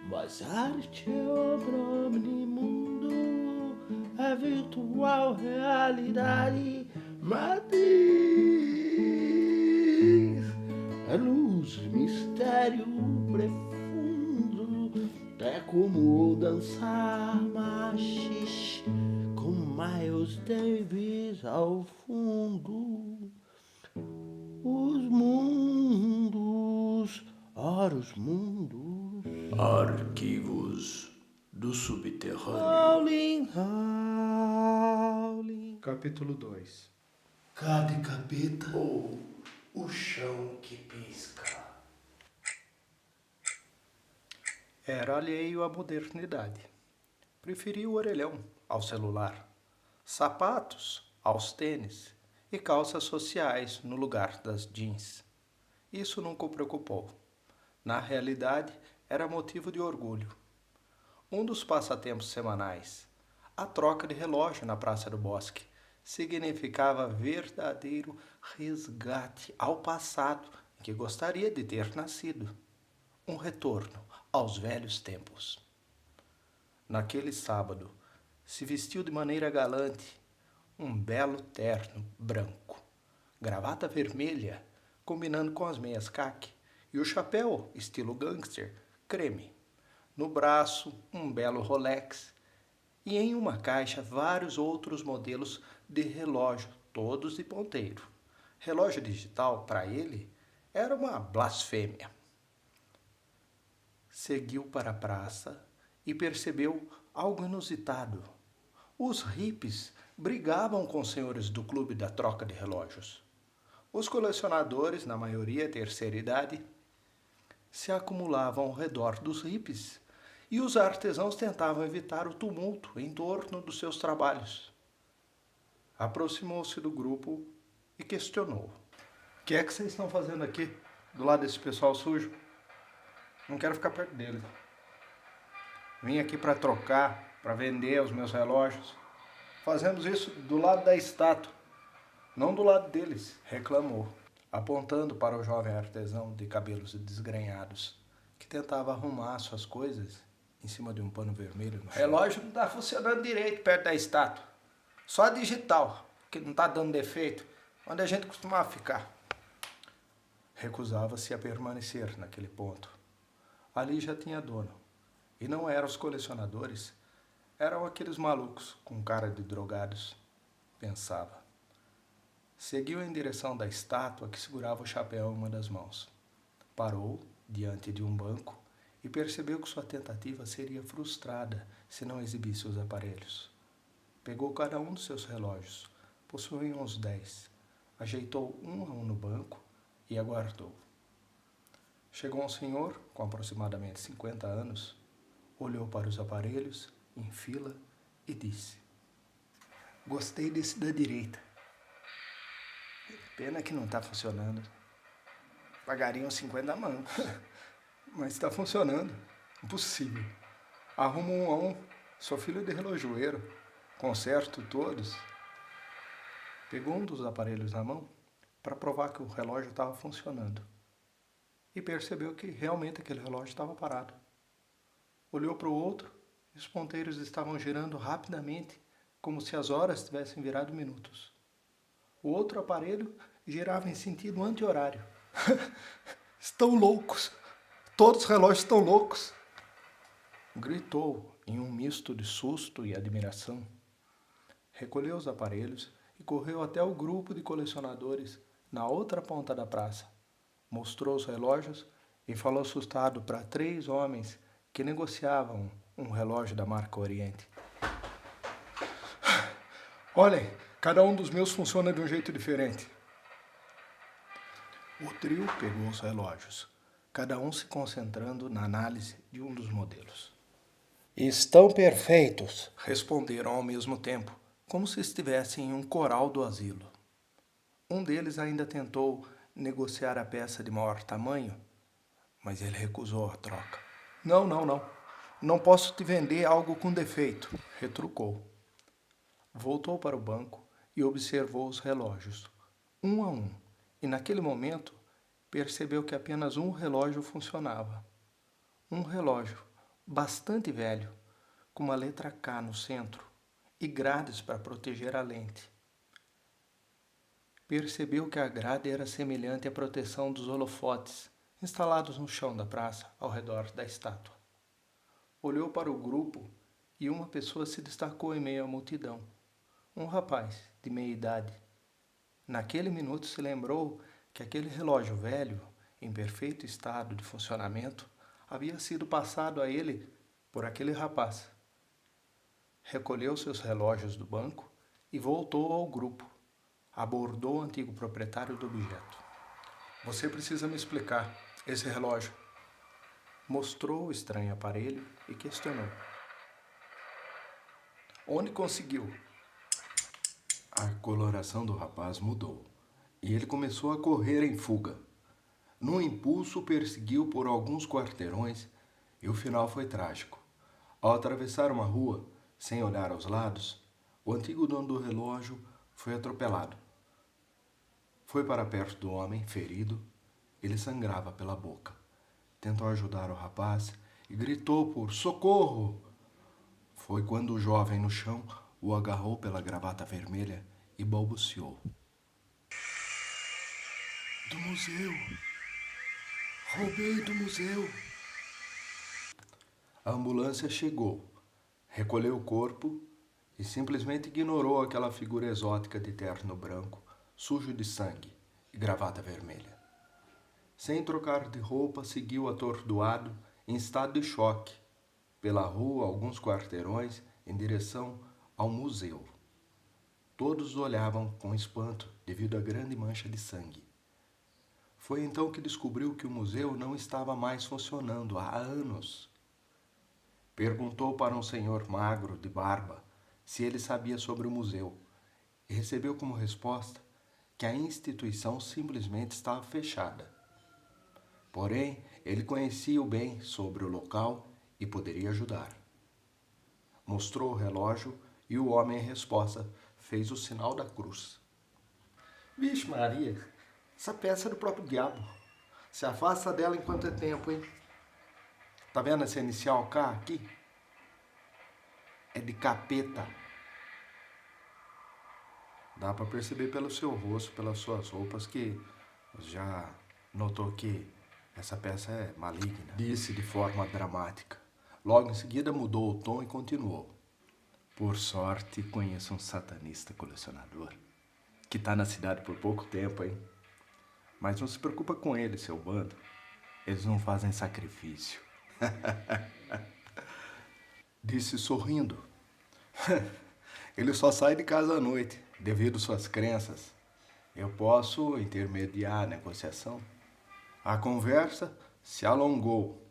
Mas arte é obra omnimundo, é virtual realidade, matriz, é luz, mistério profundo, é como dançar machixe com Miles Davis ao fundo. Os mundos, ora os mundos. Arquivos do Subterrâneo. Howling, howling. Capítulo 2. Cada capeta. Ou o chão que pisca. Era alheio à modernidade. Preferia o orelhão ao celular, sapatos aos tênis e calças sociais no lugar das jeans. Isso nunca o preocupou. Na realidade, era motivo de orgulho. Um dos passatempos semanais, a troca de relógio na Praça do Bosque, significava verdadeiro resgate ao passado em que gostaria de ter nascido. Um retorno aos velhos tempos. Naquele sábado, se vestiu de maneira galante, um belo terno branco, gravata vermelha, combinando com as meias caque, e o chapéu, estilo gangster, creme. No braço, um belo Rolex, e em uma caixa vários outros modelos de relógio, todos de ponteiro. Relógio digital, para ele, era uma blasfêmia. Seguiu para a praça e percebeu algo inusitado. Os hippies brigavam com os senhores do clube da troca de relógios. Os colecionadores, na maioria terceira idade, se acumulavam ao redor dos hippies e os artesãos tentavam evitar o tumulto em torno dos seus trabalhos. Aproximou-se do grupo e questionou. O que é que vocês estão fazendo aqui, do lado desse pessoal sujo? Não quero ficar perto deles. Vim aqui para trocar, para vender os meus relógios. Fazemos isso do lado da estátua, não do lado deles, reclamou, apontando para o jovem artesão de cabelos desgrenhados, que tentava arrumar suas coisas em cima de um pano vermelho no chão. O relógio não está funcionando direito perto da estátua. Só digital, que não está dando defeito, onde a gente costumava ficar. Recusava-se a permanecer naquele ponto. Ali já tinha dono. E não eram os colecionadores, eram aqueles malucos com cara de drogados, pensava. Seguiu em direção da estátua que segurava o chapéu em uma das mãos. Parou diante de um banco e percebeu que sua tentativa seria frustrada se não exibisse os aparelhos. Pegou cada um dos seus relógios, possuía uns 10, ajeitou um a um no banco e aguardou. Chegou um senhor, com aproximadamente 50 anos, olhou para os aparelhos, em fila, e disse: "Gostei desse da direita. Pena que não está funcionando. Pagaria uns 50 mangos. Mas está funcionando. Impossível. Arrumo um a um. Sou filho de relojoeiro. Conserto todos." Pegou um dos aparelhos na mão para provar que o relógio estava funcionando. E percebeu que realmente aquele relógio estava parado. Olhou para o outro e os ponteiros estavam girando rapidamente, como se as horas tivessem virado minutos. O outro aparelho girava em sentido anti-horário. "Estão loucos! Todos os relógios estão loucos!" Gritou em um misto de susto e admiração. Recolheu os aparelhos e correu até o grupo de colecionadores na outra ponta da praça. Mostrou os relógios e falou assustado para 3 homens que negociavam um relógio da marca Oriente. "Olhem, cada um dos meus funciona de um jeito diferente." O trio pegou os relógios, cada um se concentrando na análise de um dos modelos. Estão perfeitos, Responderam ao mesmo tempo, como se estivessem em um coral do asilo. Um deles ainda tentou negociar a peça de maior tamanho, mas ele recusou a troca. Não. Não posso te vender algo com defeito, retrucou. Voltou para o banco e observou os relógios, um a um, e naquele momento percebeu que apenas um relógio funcionava. Um relógio, bastante velho, com uma letra K no centro e grades para proteger a lente. Percebeu que a grade era semelhante à proteção dos holofotes instalados no chão da praça ao redor da estátua. Olhou para o grupo e uma pessoa se destacou em meio à multidão. Um rapaz de meia idade. Naquele minuto se lembrou que aquele relógio velho, em perfeito estado de funcionamento, havia sido passado a ele por aquele rapaz. Recolheu seus relógios do banco e voltou ao grupo. Abordou o antigo proprietário do objeto. Você precisa me explicar esse relógio. Mostrou o estranho aparelho e questionou. Onde conseguiu? A coloração do rapaz mudou e ele começou a correr em fuga. Num impulso, perseguiu por alguns quarteirões e o final foi trágico. Ao atravessar uma rua, sem olhar aos lados, o antigo dono do relógio foi atropelado. Foi para perto do homem, ferido. Ele sangrava pela boca. Tentou ajudar o rapaz e gritou por socorro. Foi quando o jovem no chão o agarrou pela gravata vermelha e balbuciou. Do museu! Roubei do museu! A ambulância chegou, recolheu o corpo e simplesmente ignorou aquela figura exótica de terno branco, sujo de sangue e gravata vermelha. Sem trocar de roupa, seguiu atordoado, em estado de choque, pela rua, alguns quarteirões, em direção ao museu. Todos olhavam com espanto devido à grande mancha de sangue. Foi então que descobriu que o museu não estava mais funcionando há anos. Perguntou para um senhor magro, de barba, se ele sabia sobre o museu, e recebeu como resposta que a instituição simplesmente estava fechada. Porém, ele conhecia bem sobre o local e poderia ajudar. Mostrou o relógio e o homem, em resposta, fez o sinal da cruz. Vixe Maria, essa peça é do próprio diabo. Se afasta dela enquanto é tempo, hein? Tá vendo essa inicial K aqui? É de capeta. Dá para perceber pelo seu rosto, pelas suas roupas, que já notou que essa peça é maligna. Disse de forma dramática. Logo em seguida mudou o tom e continuou. Por sorte, conheço um satanista colecionador, que tá na cidade por pouco tempo, hein? Mas não se preocupa com ele, seu bando. Eles não fazem sacrifício. Disse sorrindo. Ele só sai de casa à noite, devido às suas crenças. Eu posso intermediar a negociação? A conversa se alongou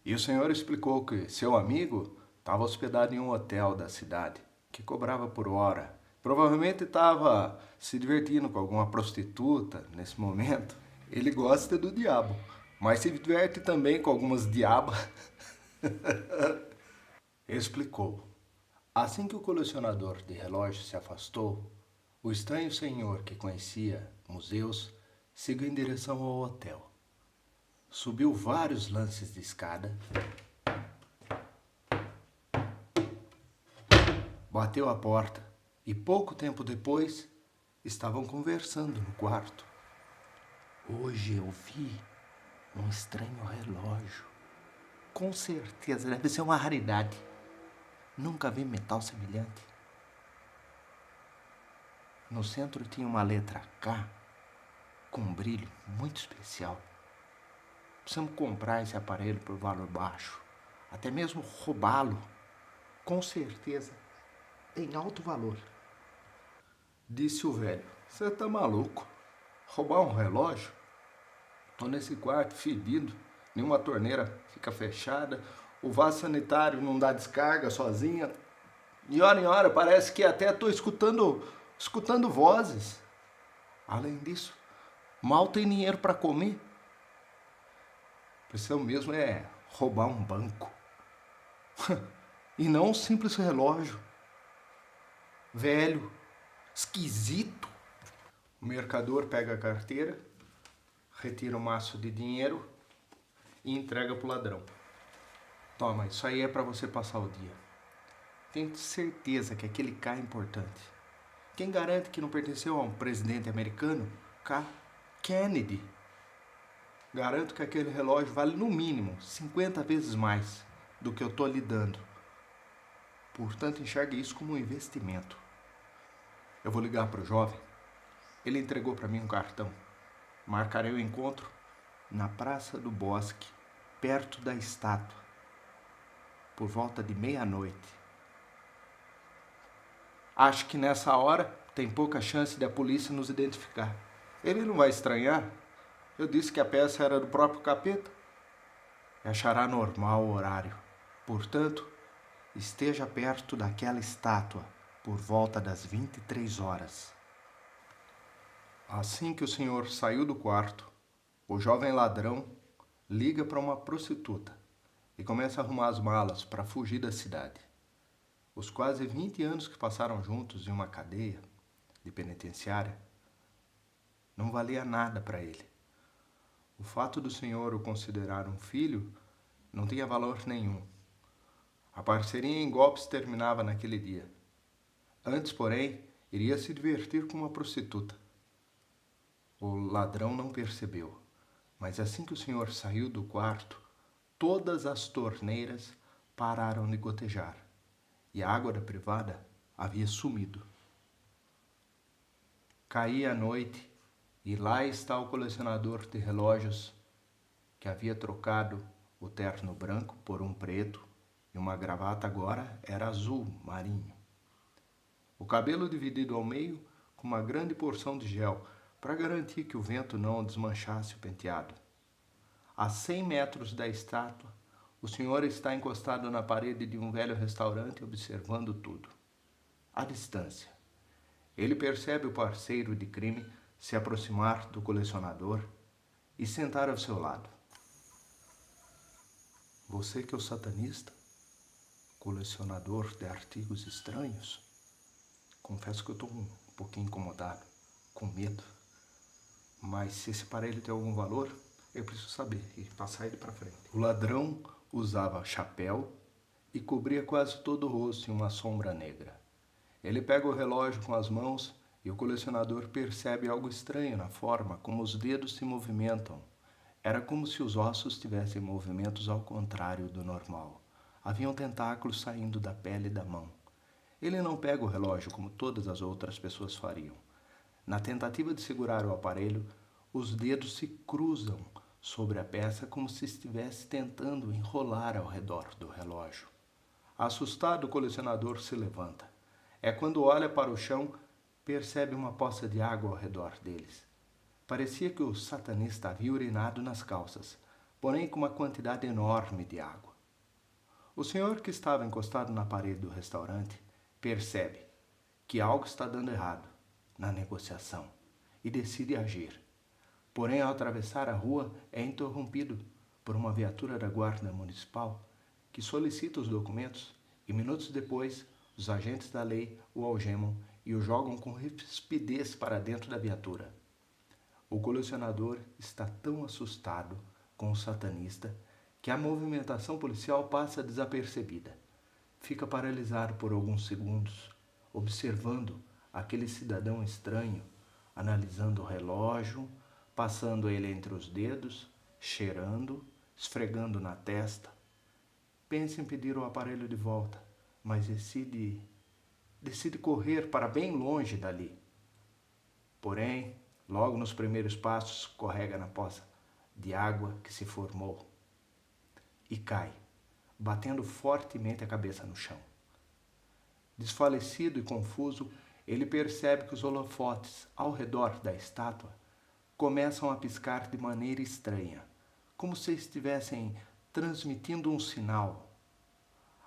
e o senhor explicou que seu amigo estava hospedado em um hotel da cidade, que cobrava por hora. Provavelmente estava se divertindo com alguma prostituta nesse momento. Ele gosta do diabo, mas se diverte também com algumas diabas. Explicou. Assim que o colecionador de relógios se afastou, o estranho senhor que conhecia museus seguiu em direção ao hotel. Subiu vários lances de escada, bateu a porta e pouco tempo depois estavam conversando no quarto. Hoje eu vi um estranho relógio. Com certeza deve ser uma raridade. Nunca vi metal semelhante. No centro tinha uma letra K com um brilho muito especial. Precisamos comprar esse aparelho por valor baixo. Até mesmo roubá-lo. Com certeza, em alto valor. Disse o velho. Você tá maluco? Roubar um relógio? Tô nesse quarto fedido. Nenhuma torneira fica fechada. O vaso sanitário não dá descarga sozinha. De hora em hora parece que até estou escutando vozes. Além disso, mal tem dinheiro para comer. Precisamos mesmo é roubar um banco. E não um simples relógio. Velho, esquisito. O mercador pega a carteira, retira um maço de dinheiro e entrega para o ladrão. Toma, isso aí é para você passar o dia. Tenho certeza que aquele K é importante. Quem garante que não pertenceu a um presidente americano? K. Kennedy. Garanto que aquele relógio vale no mínimo 50 vezes mais do que eu estou lhe dando. Portanto, enxergue isso como um investimento. Eu vou ligar para o jovem. Ele entregou para mim um cartão. Marcarei o encontro na Praça do Bosque, perto da estátua, por volta de meia-noite. Acho que nessa hora tem pouca chance de a polícia nos identificar. Ele não vai estranhar. Eu disse que a peça era do próprio capeta. E achará normal o horário. Portanto, esteja perto daquela estátua por volta das 23 horas. Assim que o senhor saiu do quarto, o jovem ladrão liga para uma prostituta e começa a arrumar as malas para fugir da cidade. Os quase 20 anos que passaram juntos em uma cadeia de penitenciária não valia nada para ele. O fato do senhor o considerar um filho não tinha valor nenhum. A parceria em golpes terminava naquele dia. Antes, porém, iria se divertir com uma prostituta. O ladrão não percebeu, mas assim que o senhor saiu do quarto, todas as torneiras pararam de gotejar e a água da privada havia sumido. Caía a noite e lá está o colecionador de relógios que havia trocado o terno branco por um preto e uma gravata agora era azul marinho. O cabelo dividido ao meio com uma grande porção de gel para garantir que o vento não desmanchasse o penteado. A 100 metros da estátua, o senhor está encostado na parede de um velho restaurante observando tudo. À distância, ele percebe o parceiro de crime se aproximar do colecionador e sentar ao seu lado. Você que é o satanista, colecionador de artigos estranhos? Confesso que eu estou um pouquinho incomodado, com medo. Mas se esse aparelho tem algum valor, eu preciso saber e passar ele para frente. O ladrão usava chapéu e cobria quase todo o rosto em uma sombra negra. Ele pega o relógio com as mãos e o colecionador percebe algo estranho na forma como os dedos se movimentam. Era como se os ossos tivessem movimentos ao contrário do normal. Haviam tentáculos saindo da pele da mão. Ele não pega o relógio como todas as outras pessoas fariam. Na tentativa de segurar o aparelho, os dedos se cruzam sobre a peça como se estivesse tentando enrolar ao redor do relógio. Assustado, o colecionador se levanta. É quando olha para o chão, percebe uma poça de água ao redor deles. Parecia que o satanista havia urinado nas calças, porém com uma quantidade enorme de água. O senhor que estava encostado na parede do restaurante percebe que algo está dando errado na negociação e decide agir. Porém, ao atravessar a rua, é interrompido por uma viatura da Guarda Municipal que solicita os documentos e minutos depois os agentes da lei o algemam e o jogam com rispidez para dentro da viatura. O colecionador está tão assustado com o satanista que a movimentação policial passa desapercebida. Fica paralisado por alguns segundos, observando aquele cidadão estranho, analisando o relógio, passando ele entre os dedos, cheirando, esfregando na testa. Pensa em pedir o aparelho de volta, mas decide correr para bem longe dali. Porém, logo nos primeiros passos, escorrega na poça de água que se formou e cai, batendo fortemente a cabeça no chão. Desfalecido e confuso, ele percebe que os holofotes ao redor da estátua começam a piscar de maneira estranha, como se estivessem transmitindo um sinal.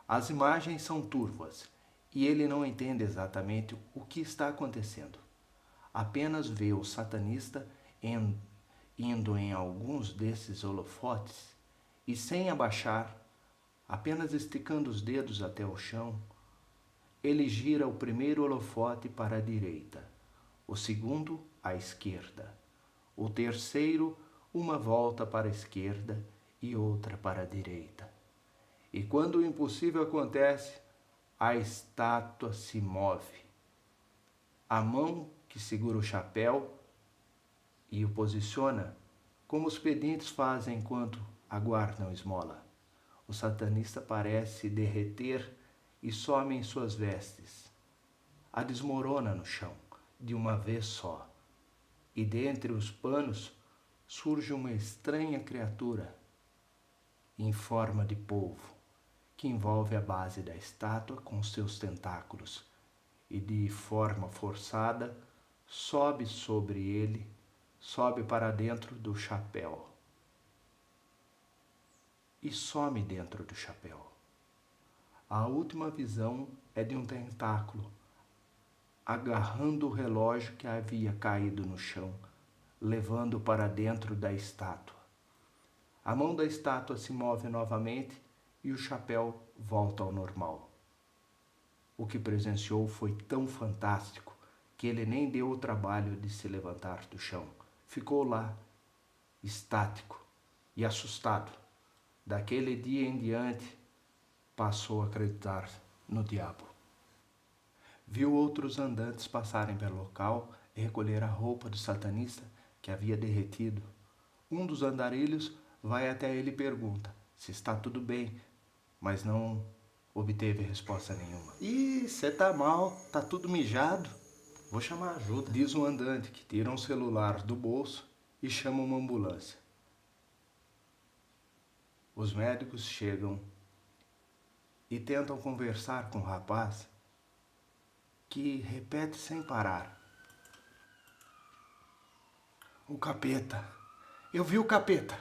As imagens são turvas e ele não entende exatamente o que está acontecendo. Apenas vê o satanista indo em alguns desses holofotes e, sem abaixar, apenas esticando os dedos até o chão, ele gira o primeiro holofote para a direita, o segundo à esquerda, o terceiro uma volta para a esquerda e outra para a direita. E quando o impossível acontece, a estátua se move. A mão que segura o chapéu e o posiciona, como os pedintes fazem enquanto aguardam esmola. O satanista parece derreter e some em suas vestes. A desmorona no chão, de uma vez só. E dentre os panos surge uma estranha criatura, em forma de polvo, que envolve a base da estátua com seus tentáculos e, de forma forçada, sobe sobre ele, sobe para dentro do chapéu e some dentro do chapéu. A última visão é de um tentáculo agarrando o relógio que havia caído no chão, levando para dentro da estátua. A mão da estátua se move novamente e o chapéu volta ao normal. O que presenciou foi tão fantástico que ele nem deu o trabalho de se levantar do chão. Ficou lá, estático e assustado. Daquele dia em diante, passou a acreditar no diabo. Viu outros andantes passarem pelo local e recolher a roupa do satanista que havia derretido. Um dos andarilhos vai até ele e pergunta se está tudo bem, mas não obteve resposta nenhuma. Ih, você tá mal, tá tudo mijado. Vou chamar ajuda. Diz um andante que tira um celular do bolso e chama uma ambulância. Os médicos chegam e tentam conversar com o rapaz, que repete sem parar: o capeta, eu vi o capeta.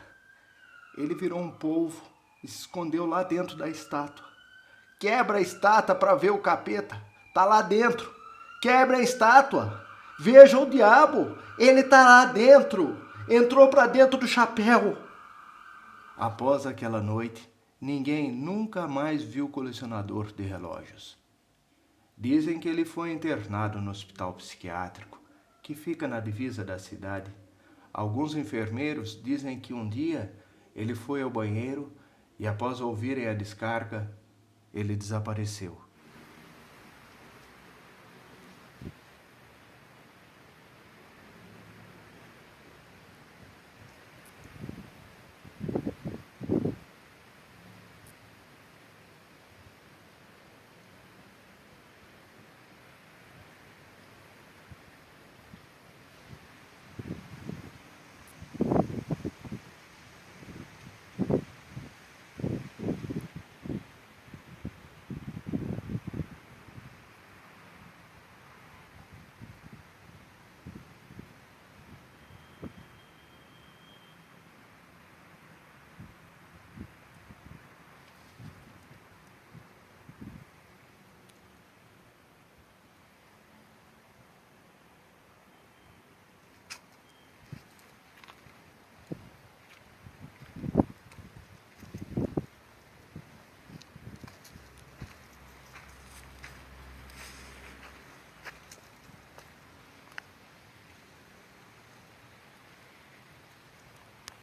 Ele virou um polvo e se escondeu lá dentro da estátua. Quebra a estátua para ver o capeta, tá lá dentro. Quebra a estátua, veja o diabo, ele tá lá dentro, entrou para dentro do chapéu. Após aquela noite, ninguém nunca mais viu o colecionador de relógios. Dizem que ele foi internado no hospital psiquiátrico, que fica na divisa da cidade. Alguns enfermeiros dizem que um dia ele foi ao banheiro e, após ouvirem a descarga, ele desapareceu.